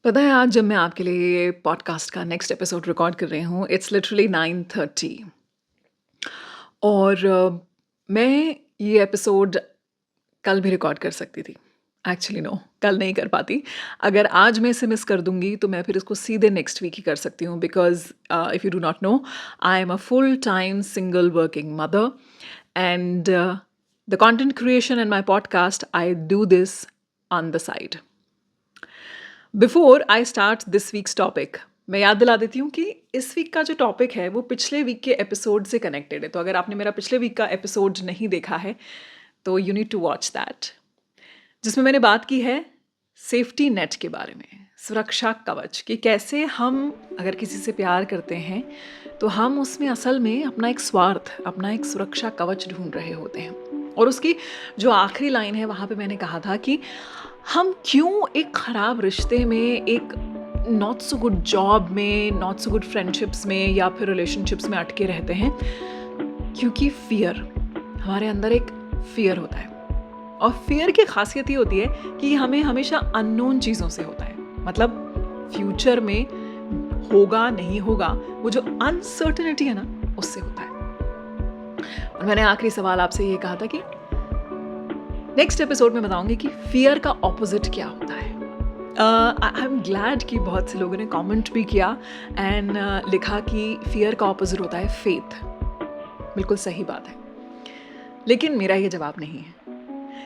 पता है आज जब मैं आपके लिए ये पॉडकास्ट का नेक्स्ट एपिसोड रिकॉर्ड कर रही हूँ, इट्स लिटरली 9:30 और मैं ये एपिसोड कल भी रिकॉर्ड कर सकती थी। एक्चुअली नो, कल नहीं कर पाती। अगर आज मैं इसे मिस कर दूँगी तो मैं फिर इसको सीधे नेक्स्ट वीक ही कर सकती हूँ because if you do not know, I am a full time single working mother and the content creation in my podcast I do this on the side. Before I start this weeks topic, मैं याद दिला देती हूँ कि इस week का जो topic है वो पिछले वीक के एपिसोड से कनेक्टेड है। तो अगर आपने मेरा पिछले वीक का एपिसोड नहीं देखा है तो you need to watch that, जिसमें मैंने बात की है सेफ्टी नेट के बारे में, सुरक्षा कवच, कि कैसे हम अगर किसी से प्यार करते हैं तो हम उसमें असल में अपना एक स्वार्थ, अपना एक सुरक्षा कवच ढूंढ रहे होते हैं। और उसकी जो आखिरी लाइन है वहाँ पे मैंने कहा था कि हम क्यों एक ख़राब रिश्ते में, एक नॉट सो गुड जॉब में, नॉट सो गुड फ्रेंडशिप्स में या फिर रिलेशनशिप्स में अटके रहते हैं, क्योंकि फियर, हमारे अंदर एक फियर होता है। और फियर की खासियत ये होती है कि हमें हमेशा अननोन चीज़ों से होता है, मतलब फ्यूचर में होगा नहीं होगा, वो जो अनसर्टेनिटी है ना, उससे होता है। और मैंने आखिरी सवाल आपसे ये कहा था कि नेक्स्ट एपिसोड में बताऊंगी कि फियर का ऑपोजिट क्या होता है। आई एम ग्लैड कि बहुत से लोगों ने कमेंट भी किया एंड लिखा कि फियर का ऑपोजिट होता है फेथ। बिल्कुल सही बात है, लेकिन मेरा ये जवाब नहीं है,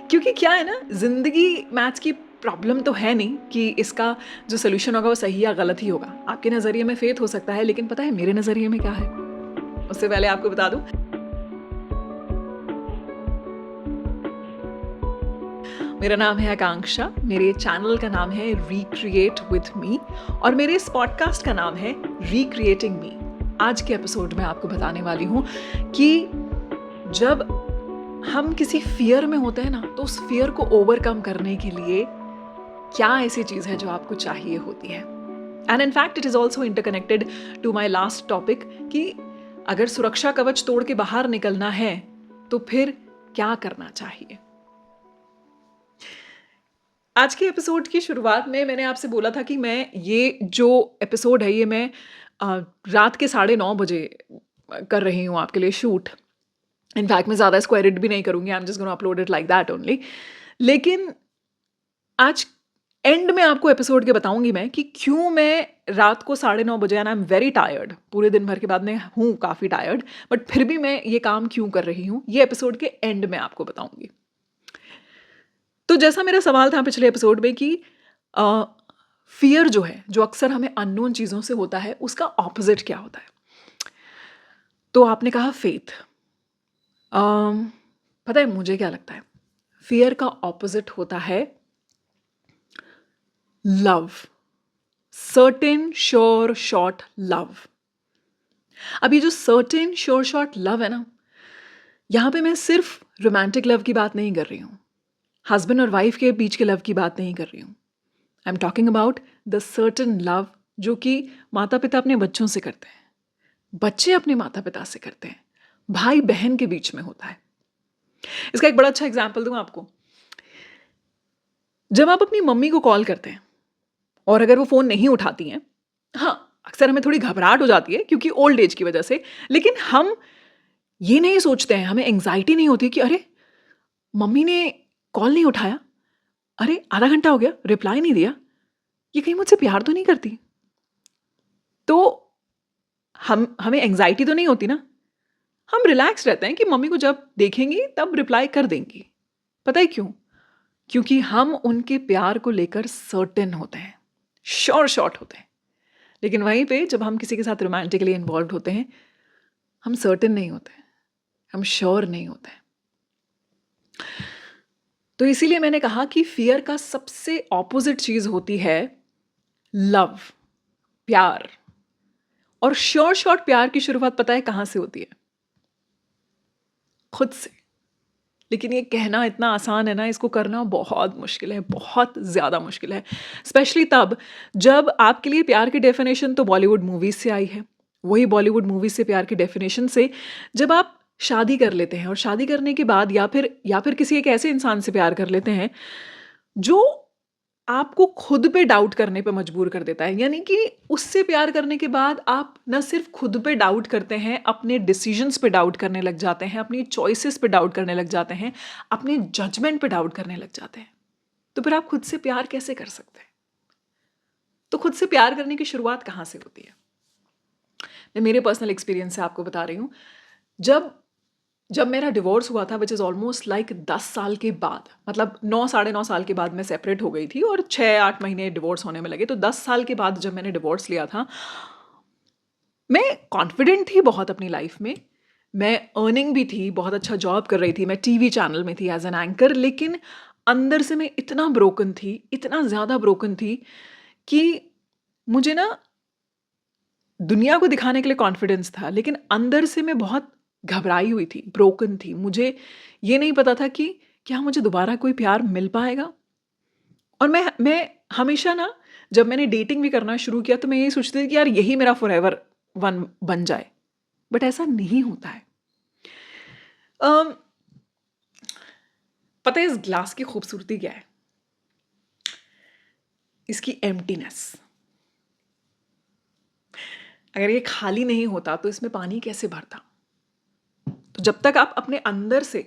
क्योंकि क्या है ना, जिंदगी मैथ्स की प्रॉब्लम तो है नहीं कि इसका जो सोल्यूशन होगा वो सही या गलत ही होगा। आपके नज़रिए में फेथ हो सकता है, लेकिन पता है मेरे नज़रिए में क्या है? उससे पहले आपको बता दूं, मेरा नाम है आकांक्षा, मेरे चैनल का नाम है रिक्रिएट विथ मी और मेरे इस पॉडकास्ट का नाम है रिक्रिएटिंग मी। आज के एपिसोड में आपको बताने वाली हूँ कि जब हम किसी फियर में होते हैं ना, तो उस फियर को ओवरकम करने के लिए क्या ऐसी चीज़ है जो आपको चाहिए होती है। And in fact it is also interconnected to my last topic कि अगर सुरक्षा कवच तोड़ के बाहर निकलना है तो फिर क्या करना चाहिए। आज के एपिसोड की शुरुआत में मैंने आपसे बोला था कि मैं ये जो एपिसोड है ये मैं रात के 9:30 बजे कर रही हूँ आपके लिए शूट। इनफैक्ट मैं ज़्यादा इसको एडिट भी नहीं करूँगी, I am just gonna upload it like that only. लेकिन आज एंड में आपको एपिसोड के बताऊंगी मैं कि क्यों मैं रात को 9:30 बजे, and I am very tired, पूरे दिन भर के बाद मैं हूँ काफ़ी टायर्ड, बट फिर भी मैं ये काम क्यों कर रही हूँ, ये एपिसोड के एंड में आपको बताऊंगी। तो जैसा मेरा सवाल था पिछले एपिसोड में कि फियर जो है, जो अक्सर हमें अननोन चीज़ों से होता है, उसका ऑपोजिट क्या होता है? तो आपने कहा फेथ। पता है मुझे क्या लगता है? फियर का ऑपोजिट होता है love, certain sure short love. अब ये जो सर्टेन श्योर शॉर्ट लव है ना, यहाँ पे मैं सिर्फ रोमांटिक लव की बात नहीं कर रही हूँ, हस्बैंड और वाइफ के बीच के लव की बात नहीं कर रही हूँ। I am talking about the certain love जो कि माता पिता अपने बच्चों से करते हैं, बच्चे अपने माता पिता से करते हैं, भाई बहन के बीच में होता है। इसका एक बड़ा अच्छा एग्जाम्पल दूं आपको। जब आप अपनी मम्मी को कॉल करते हैं और अगर वो फ़ोन नहीं उठाती हैं, हाँ, अक्सर हमें थोड़ी घबराहट हो जाती है क्योंकि ओल्ड एज की वजह से, लेकिन हम ये नहीं सोचते हैं, हमें एंग्जाइटी नहीं होती कि अरे मम्मी ने कॉल नहीं उठाया, अरे आधा घंटा हो गया रिप्लाई नहीं दिया, ये कहीं मुझसे प्यार तो नहीं करती। तो हमें एंग्जाइटी तो नहीं होती ना, हम रिलैक्स रहते हैं कि मम्मी को जब देखेंगी तब रिप्लाई कर देंगी। पता है क्यों? क्योंकि हम उनके प्यार को लेकर सर्टेन होते हैं, श्योर शॉट होते हैं। लेकिन वहीं पे जब हम किसी के साथ रोमांटिकली इन्वॉल्व होते हैं, हम सर्टेन नहीं होते, हम श्योर नहीं होते। तो इसीलिए मैंने कहा कि फियर का सबसे ऑपोजिट चीज होती है लव, प्यार। और श्योर शॉट प्यार की शुरुआत पता है कहां से होती है? खुद से। लेकिन ये कहना इतना आसान है ना, इसको करना बहुत मुश्किल है, बहुत ज़्यादा मुश्किल है। स्पेशली तब जब आपके लिए प्यार की डेफिनेशन तो बॉलीवुड मूवीज़ से आई है, वही बॉलीवुड मूवीज़ से प्यार की डेफिनेशन से जब आप शादी कर लेते हैं और शादी करने के बाद या फिर किसी एक ऐसे इंसान से प्यार कर लेते हैं जो आपको खुद पे डाउट करने पे मजबूर कर देता है। यानी कि उससे प्यार करने के बाद आप ना सिर्फ खुद पे डाउट करते हैं, अपने डिसीजंस पे डाउट करने लग जाते हैं, अपनी चॉइसेस पे डाउट करने लग जाते हैं, अपने जजमेंट पे डाउट करने लग जाते हैं। तो फिर आप खुद से प्यार कैसे कर सकते हैं? तो खुद से प्यार करने की शुरुआत कहाँ से होती है? मैं मेरे पर्सनल एक्सपीरियंस से आपको बता रही हूँ। जब जब मेरा डिवोर्स हुआ था, विच इज़ ऑलमोस्ट लाइक 10 साल के बाद, मतलब 9 साढ़े 9 साल के बाद मैं सेपरेट हो गई थी और 6-8 महीने डिवोर्स होने में लगे। तो 10 साल के बाद जब मैंने डिवोर्स लिया था, मैं कॉन्फिडेंट थी बहुत अपनी लाइफ में। मैं अर्निंग भी थी, बहुत अच्छा जॉब कर रही थी, मैं टीवी चैनल में थी एज़ एन एंकर, लेकिन अंदर से मैं इतना ब्रोकन थी, इतना ज़्यादा ब्रोकन थी कि मुझे ना दुनिया को दिखाने के लिए कॉन्फिडेंस था, लेकिन अंदर से मैं बहुत घबराई हुई थी, ब्रोकन थी। मुझे ये नहीं पता था कि क्या मुझे दोबारा कोई प्यार मिल पाएगा? और मैं हमेशा ना, जब मैंने डेटिंग भी करना शुरू किया तो मैं यही सोचती थी कि यार यही मेरा फॉरएवर वन बन जाए, बट ऐसा नहीं होता है। अम, पता है इस ग्लास की खूबसूरती क्या है? इसकी एम्प्टीनेस। अगर ये खाली नहीं होता तो इसमें पानी कैसे भरता? तो जब तक आप अपने अंदर से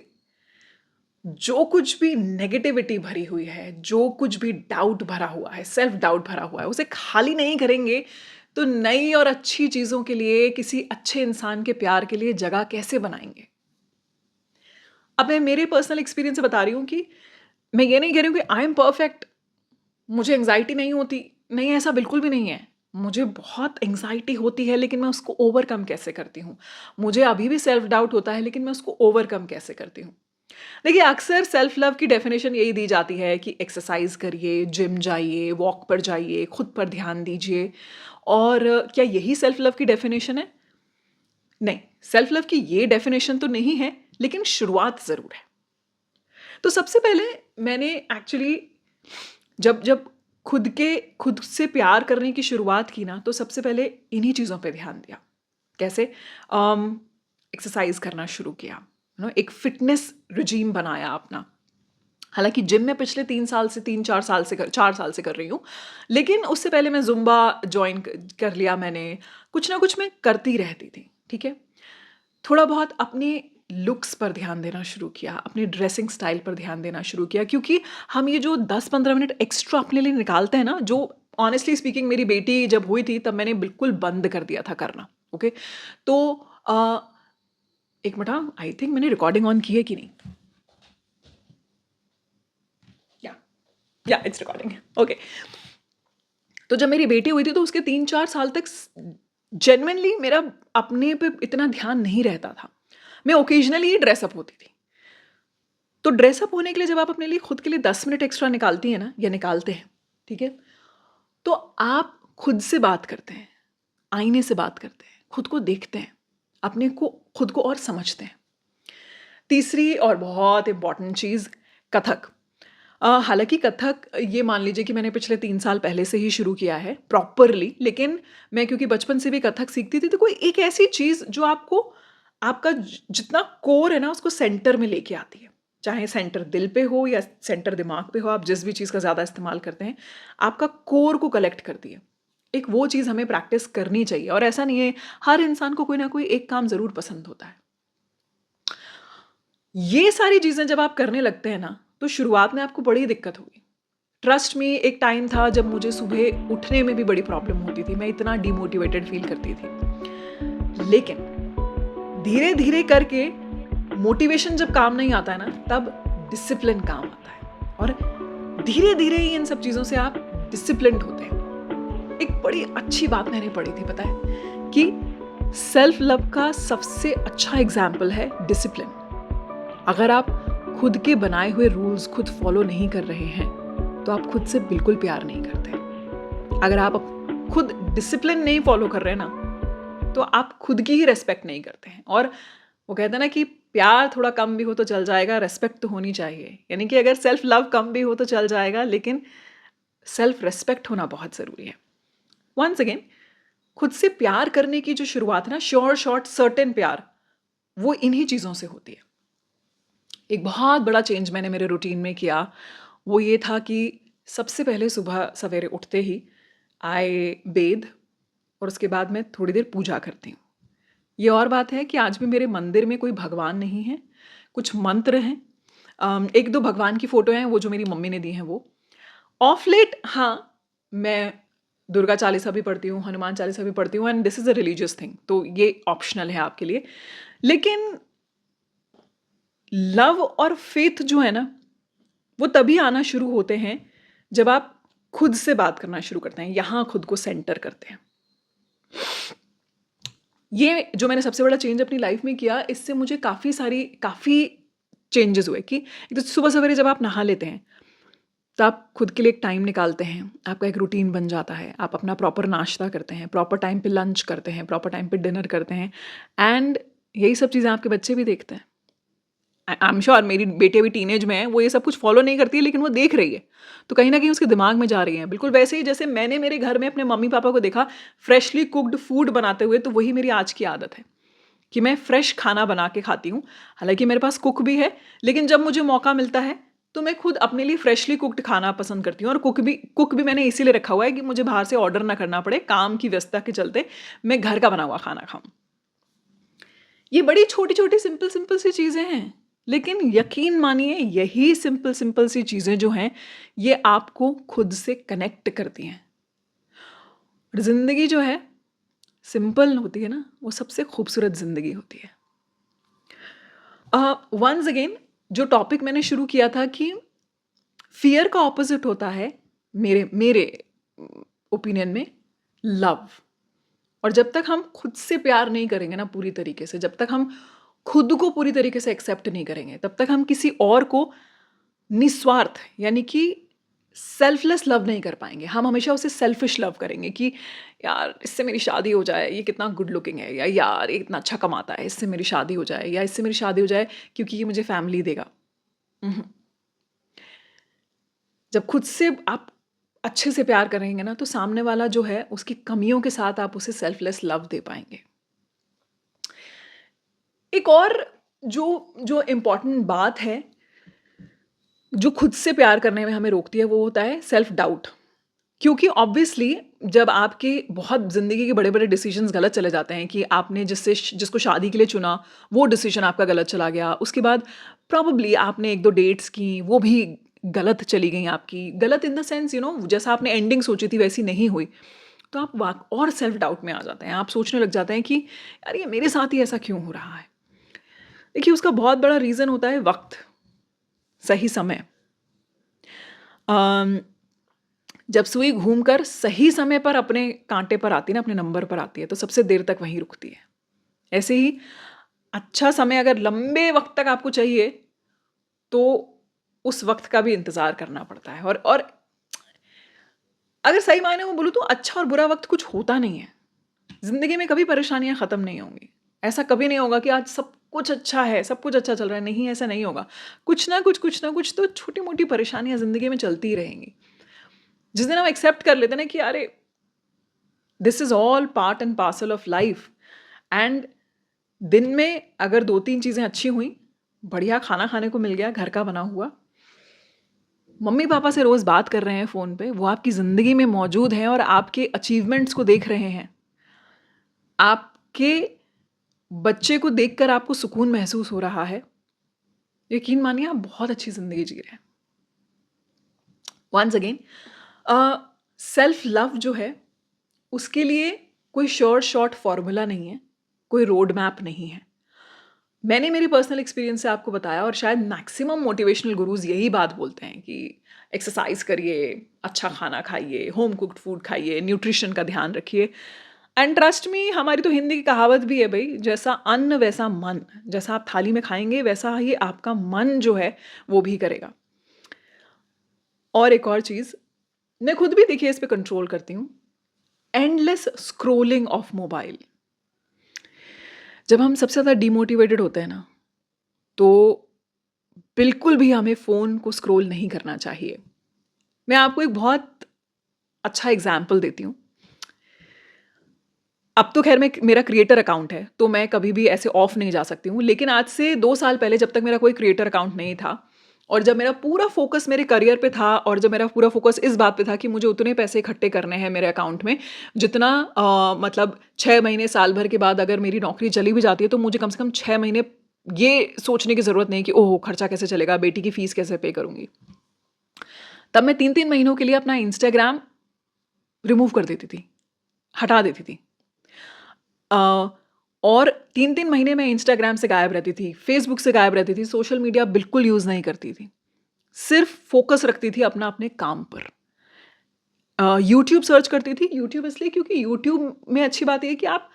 जो कुछ भी नेगेटिविटी भरी हुई है, जो कुछ भी डाउट भरा हुआ है, सेल्फ डाउट भरा हुआ है, उसे खाली नहीं करेंगे तो नई और अच्छी चीज़ों के लिए, किसी अच्छे इंसान के प्यार के लिए जगह कैसे बनाएंगे? अब मैं मेरे पर्सनल एक्सपीरियंस से बता रही हूँ कि मैं ये नहीं कह रही हूँ कि आई एम परफेक्ट, मुझे एंग्जाइटी नहीं होती। नहीं, ऐसा बिल्कुल भी नहीं है। मुझे बहुत एंग्जाइटी होती है, लेकिन मैं उसको ओवरकम कैसे करती हूँ? मुझे अभी भी सेल्फ डाउट होता है, लेकिन मैं उसको ओवरकम कैसे करती हूँ? देखिए, अक्सर सेल्फ लव की डेफिनेशन यही दी जाती है कि एक्सरसाइज करिए, जिम जाइए, वॉक पर जाइए, खुद पर ध्यान दीजिए। और क्या यही सेल्फ लव की डेफिनेशन है? नहीं, सेल्फ लव की ये डेफिनेशन तो नहीं है, लेकिन शुरुआत ज़रूर है। तो सबसे पहले मैंने एक्चुअली जब जब खुद से प्यार करने की शुरुआत की ना, तो सबसे पहले इन्हीं चीज़ों पे ध्यान दिया। कैसे? एक्सरसाइज करना शुरू किया, एक फिटनेस रिजीम बनाया अपना। हालांकि जिम में पिछले 4 साल से कर रही हूँ, लेकिन उससे पहले मैं जुम्बा ज्वाइन कर लिया मैंने। कुछ ना कुछ मैं करती रहती थी, ठीक है। थोड़ा बहुत अपने लुक्स पर ध्यान देना शुरू किया, अपने ड्रेसिंग स्टाइल पर ध्यान देना शुरू किया, क्योंकि हम ये जो 10-15 मिनट एक्स्ट्रा अपने लिए निकालते हैं ना, जो ऑनेस्टली स्पीकिंग मेरी बेटी जब हुई थी तब मैंने बिल्कुल बंद कर दिया था करना। ओके, तो एक मिनट, आई थिंक मैंने रिकॉर्डिंग ऑन की है कि नहीं? या या इट्स रिकॉर्डिंग। ओके, तो जब मेरी बेटी हुई थी तो उसके 3-4 साल तक जेन्युइनली मेरा अपने पे इतना ध्यान नहीं रहता था। मैं ओकेजनली ही ड्रेसअप होती थी। तो ड्रेसअप होने के लिए जब आप अपने लिए खुद के लिए 10 मिनट एक्स्ट्रा निकालती हैं ना, या निकालते हैं, ठीक है, तो आप खुद से बात करते हैं, आईने से बात करते हैं, खुद को देखते हैं, अपने को खुद को और समझते हैं। तीसरी और बहुत इंपॉर्टेंट चीज़, कथक। हालांकि कथक, ये मान लीजिए कि मैंने पिछले 3 साल पहले से ही शुरू किया है प्रॉपरली, लेकिन मैं क्योंकि बचपन से भी कथक सीखती थी, तो कोई एक ऐसी चीज़ जो आपको आपका जितना कोर है ना उसको सेंटर में लेके आती है। चाहे सेंटर दिल पे हो या सेंटर दिमाग पे हो, आप जिस भी चीज़ का ज़्यादा इस्तेमाल करते हैं, आपका कोर को कलेक्ट करती है। एक वो चीज़ हमें प्रैक्टिस करनी चाहिए। और ऐसा नहीं है, हर इंसान को कोई ना कोई एक काम ज़रूर पसंद होता है। ये सारी चीज़ें जब आप करने लगते हैं ना, तो शुरुआत में आपको बड़ी दिक्कत होगी। ट्रस्ट मी, एक टाइम था जब मुझे सुबह उठने में भी बड़ी प्रॉब्लम होती थी, मैं इतना डिमोटिवेटेड फील करती थी। लेकिन धीरे धीरे करके मोटिवेशन जब काम नहीं आता है ना, तब डिसिप्लिन काम आता है, और धीरे धीरे ही इन सब चीज़ों से आप डिसिप्लिन्ड होते हैं। एक बड़ी अच्छी बात मैंने पढ़ी थी, पता है, कि सेल्फ लव का सबसे अच्छा एग्जाम्पल है डिसिप्लिन। अगर आप खुद के बनाए हुए रूल्स खुद फॉलो नहीं कर रहे हैं, तो आप खुद से बिल्कुल प्यार नहीं करते। अगर आप खुद डिसिप्लिन नहीं फॉलो कर रहे हैं ना, तो आप खुद की ही रेस्पेक्ट नहीं करते हैं। और वो कहते हैं ना कि प्यार थोड़ा कम भी हो तो चल जाएगा, रेस्पेक्ट तो होनी चाहिए। यानी कि अगर सेल्फ लव कम भी हो तो चल जाएगा, लेकिन सेल्फ रेस्पेक्ट होना बहुत ज़रूरी है। वंस अगेन, खुद से प्यार करने की जो शुरुआत है ना, श्योर शॉर्ट सर्टेन प्यार, वो इन्हीं चीज़ों से होती है। एक बहुत बड़ा चेंज मैंने मेरे रूटीन में किया, वो ये था कि सबसे पहले सुबह सवेरे उठते ही आई बेद और उसके बाद मैं थोड़ी देर पूजा करती हूँ। ये और बात है कि आज भी मेरे मंदिर में कोई भगवान नहीं है, कुछ मंत्र हैं। 1-2 भगवान की फ़ोटो हैं, वो जो मेरी मम्मी ने दी हैं वो। ऑफ लेट हाँ, मैं दुर्गा चालीसा भी पढ़ती हूँ, हनुमान चालीसा भी पढ़ती हूँ and this is a religious thing, तो ये ऑप्शनल है आपके लिए। लेकिन लव और फेथ जो है ना, वो तभी आना शुरू होते हैं जब आप खुद से बात करना शुरू करते हैं, यहाँ खुद को सेंटर करते हैं। ये जो मैंने सबसे बड़ा चेंज अपनी लाइफ में किया, इससे मुझे काफ़ी चेंजेस हुए कि एक तो सुबह सवेरे जब आप नहा लेते हैं, तो आप खुद के लिए एक टाइम निकालते हैं, आपका एक रूटीन बन जाता है, आप अपना प्रॉपर नाश्ता करते हैं, प्रॉपर टाइम पे लंच करते हैं, प्रॉपर टाइम पे डिनर करते हैं एंड यही सब चीज़ें आपके बच्चे भी देखते हैं। आई एम श्योर मेरी बेटी अभी टीनेज में है, वो ये सब कुछ फॉलो नहीं करती है लेकिन वो देख रही है, तो कहीं ना कहीं उसके दिमाग में जा रही है। बिल्कुल वैसे ही जैसे मैंने मेरे घर में अपने मम्मी पापा को देखा फ्रेशली कुक्ड फूड बनाते हुए, तो वही मेरी आज की आदत है कि मैं फ्रेश खाना बना के खाती हूँ। हालांकि मेरे पास कुक भी है, लेकिन जब मुझे मौका मिलता है तो मैं खुद अपने लिए फ्रेशली कुक्ड खाना पसंद करती हूँ। और कुक भी मैंने इसीलिए रखा हुआ है कि मुझे बाहर से ऑर्डर ना करना पड़े, काम की व्यस्तता के चलते मैं घर का बना हुआ खाना खाऊं। ये बड़ी छोटी छोटी सिंपल सिंपल सी चीज़ें हैं, लेकिन यकीन मानिए यही सिंपल सिंपल सी चीज़ें जो हैं ये आपको खुद से कनेक्ट करती हैं। और ज़िंदगी जो है सिंपल होती है ना, वो सबसे खूबसूरत ज़िंदगी होती है। वंस अगेन जो टॉपिक मैंने शुरू किया था कि फियर का ऑपोजिट होता है मेरे मेरे ओपिनियन में लव। और जब तक हम खुद से प्यार नहीं करेंगे ना पूरी तरीके से, जब तक हम खुद को पूरी तरीके से एक्सेप्ट नहीं करेंगे, तब तक हम किसी और को निस्वार्थ यानी कि सेल्फलेस लव नहीं कर पाएंगे। हम हमेशा उसे सेल्फिश लव करेंगे कि यार इससे मेरी शादी हो जाए, ये कितना गुड लुकिंग है, या यार ये इतना अच्छा कमाता है, इससे मेरी शादी हो जाए, या इससे मेरी शादी हो जाए क्योंकि ये मुझे फैमिली देगा। जब खुद से आप अच्छे से प्यार करेंगे ना, तो सामने वाला जो है उसकी कमियों के साथ आप उसे सेल्फलेस लव दे पाएंगे। एक और जो जो इम्पॉर्टेंट बात है जो खुद से प्यार करने में हमें रोकती है, वो होता है सेल्फ डाउट। क्योंकि ऑब्वियसली जब आपके बहुत ज़िंदगी के बड़े बड़े डिसीजंस गलत चले जाते हैं कि आपने जिसको शादी के लिए चुना वो डिसीजन आपका गलत चला गया, उसके बाद प्रॉबली आपने 1-2 डेट्स की, वो भी गलत चली गई आपकी, गलत इन द सेंस जैसा आपने एंडिंग सोची थी वैसी नहीं हुई, तो आप वाक और सेल्फ डाउट में आ जाते हैं। आप सोचने लग जाते हैं कि यार ये मेरे साथ ही ऐसा क्यों हो रहा है। देखिए उसका बहुत बड़ा रीज़न होता है वक्त, सही समय। अम, जब सुई घूमकर सही समय पर अपने कांटे पर आती है ना, अपने नंबर पर आती है, तो सबसे देर तक वहीं रुकती है। ऐसे ही अच्छा समय अगर लंबे वक्त तक आपको चाहिए, तो उस वक्त का भी इंतज़ार करना पड़ता है। और अगर सही मायने में बोलूँ तो अच्छा और बुरा वक्त कुछ होता नहीं है। ज़िंदगी में कभी परेशानियाँ ख़त्म नहीं होंगी। ऐसा कभी नहीं होगा कि आज सब कुछ अच्छा है, सब कुछ अच्छा चल रहा है, नहीं ऐसा नहीं होगा। कुछ ना कुछ तो छोटी-मोटी परेशानियाँ ज़िंदगी में चलती ही रहेंगी। जिस दिन हम एक्सेप्ट कर लेते हैं ना कि अरे this is all part and parcel of life, and दिन में अगर 2-3 चीज़ें अच्छी हुई, बढ़िया खाना खाने को मिल गया घर का बना हुआ, मम्मी पापा से रोज़ बात कर रहे हैं फ़ोन पे, वो आपकी ज़िंदगी में मौजूद हैं और आपके अचीवमेंट्स को देख रहे हैं, आपके बच्चे को देखकर आपको सुकून महसूस हो रहा है, यकीन मानिए आप बहुत अच्छी ज़िंदगी जी रहे हैं। वंस अगेन सेल्फ लव जो है उसके लिए कोई शॉर्ट फॉर्मूला नहीं है, कोई रोड मैप नहीं है। मैंने मेरी पर्सनल एक्सपीरियंस से आपको बताया, और शायद मैक्सिमम मोटिवेशनल गुरुज यही बात बोलते हैं कि एक्सरसाइज करिए, अच्छा खाना खाइए, होम कुक्ड फूड खाइए, न्यूट्रिशन का ध्यान रखिए। एंड ट्रस्ट मी, हमारी तो हिंदी की कहावत भी है भाई, जैसा अन्न वैसा मन। जैसा आप थाली में खाएंगे वैसा ही आपका मन जो है वो भी करेगा। और एक और चीज़ मैं खुद भी देखिए इस पे कंट्रोल करती हूँ, एंडलेस स्क्रोलिंग ऑफ मोबाइल। जब हम सबसे ज़्यादा डिमोटिवेटेड होते हैं ना, तो बिल्कुल भी हमें फ़ोन को स्क्रॉल नहीं करना चाहिए। मैं आपको एक बहुत अच्छा एग्जाम्पल देती हूँ। अब तो खैर मैं मेरा क्रिएटर अकाउंट है, तो मैं कभी भी ऐसे ऑफ नहीं जा सकती हूँ, लेकिन आज से 2 साल पहले जब तक मेरा कोई क्रिएटर अकाउंट नहीं था, और जब मेरा पूरा फ़ोकस मेरे करियर पे था और जब मेरा पूरा फ़ोकस इस बात पे था कि मुझे उतने पैसे इकट्ठे करने हैं मेरे अकाउंट में, जितना मतलब 6 महीने, साल भर के बाद अगर मेरी नौकरी चली भी जाती है, तो मुझे कम से कम 6 महीने ये सोचने की ज़रूरत नहीं कि ओह! खर्चा कैसे चलेगा, बेटी की फ़ीस कैसे पे करूँगी। तब मैं 3-3 महीनों के लिए अपना इंस्टाग्राम रिमूव कर देती थी, हटा देती थी। अ, और 3-3 महीने मैं इंस्टाग्राम से गायब रहती थी, फ़ेसबुक से गायब रहती थी, सोशल मीडिया बिल्कुल यूज़ नहीं करती थी। सिर्फ़ फ़ोकस रखती थी अपना अपने काम पर। यूट्यूब सर्च करती थी, यूट्यूब इसलिए क्योंकि यूट्यूब में अच्छी बात ये है कि आप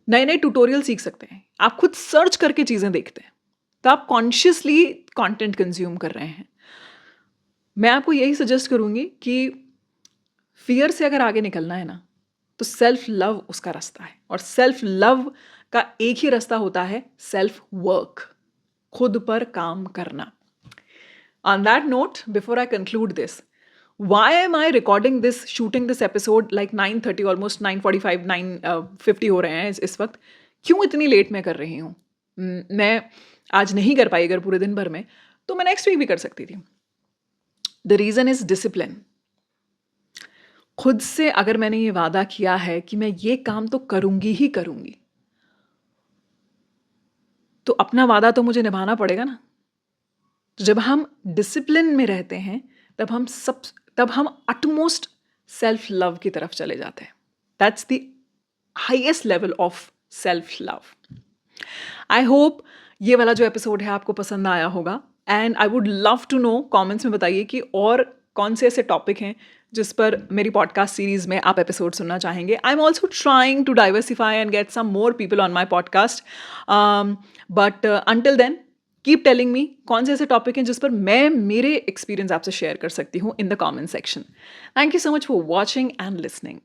नए-नए ट्यूटोरियल सीख सकते हैं। आप खुद सर्च करके चीज़ें देखते हैं, तो आप कॉन्शियसली कंटेंट कंज़्यूम कर रहे हैं। मैं आपको यही सजेस्ट करूँगी कि फ़ियर से अगर आगे निकलना है ना, तो सेल्फ लव उसका रास्ता है और सेल्फ लव का एक ही रास्ता होता है सेल्फ वर्क, खुद पर काम करना। On that note, before I conclude this, why am I recording this, shooting this episode like 9:30, almost 9:45, 9:50 हो रहे हैं इस वक्त? क्यों इतनी लेट मैं कर रही हूँ? मैं आज नहीं कर पाई अगर पूरे दिन भर में, तो मैं नेक्स्ट वीक भी कर सकती थी। The reason is discipline. खुद से अगर मैंने ये वादा किया है कि मैं ये काम तो करूँगी ही करूँगी, तो अपना वादा तो मुझे निभाना पड़ेगा ना। तो जब हम डिसिप्लिन में रहते हैं, तब हम अटमोस्ट सेल्फ लव की तरफ चले जाते हैं। That's the highest level of self love. I hope ये वाला जो एपिसोड है आपको पसंद आया होगा and I would love to know, comments में बताइए कि और कौन से ऐसे टॉपिक हैं जिस पर मेरी पॉडकास्ट सीरीज में आप एपिसोड सुनना चाहेंगे। I am also trying to diversify and get some more people on my podcast, but until then keep telling me कौन से ऐसे टॉपिक हैं जिस पर मैं मेरे एक्सपीरियंस आपसे शेयर कर सकती हूँ in the comment section. Thank you so much for watching and listening.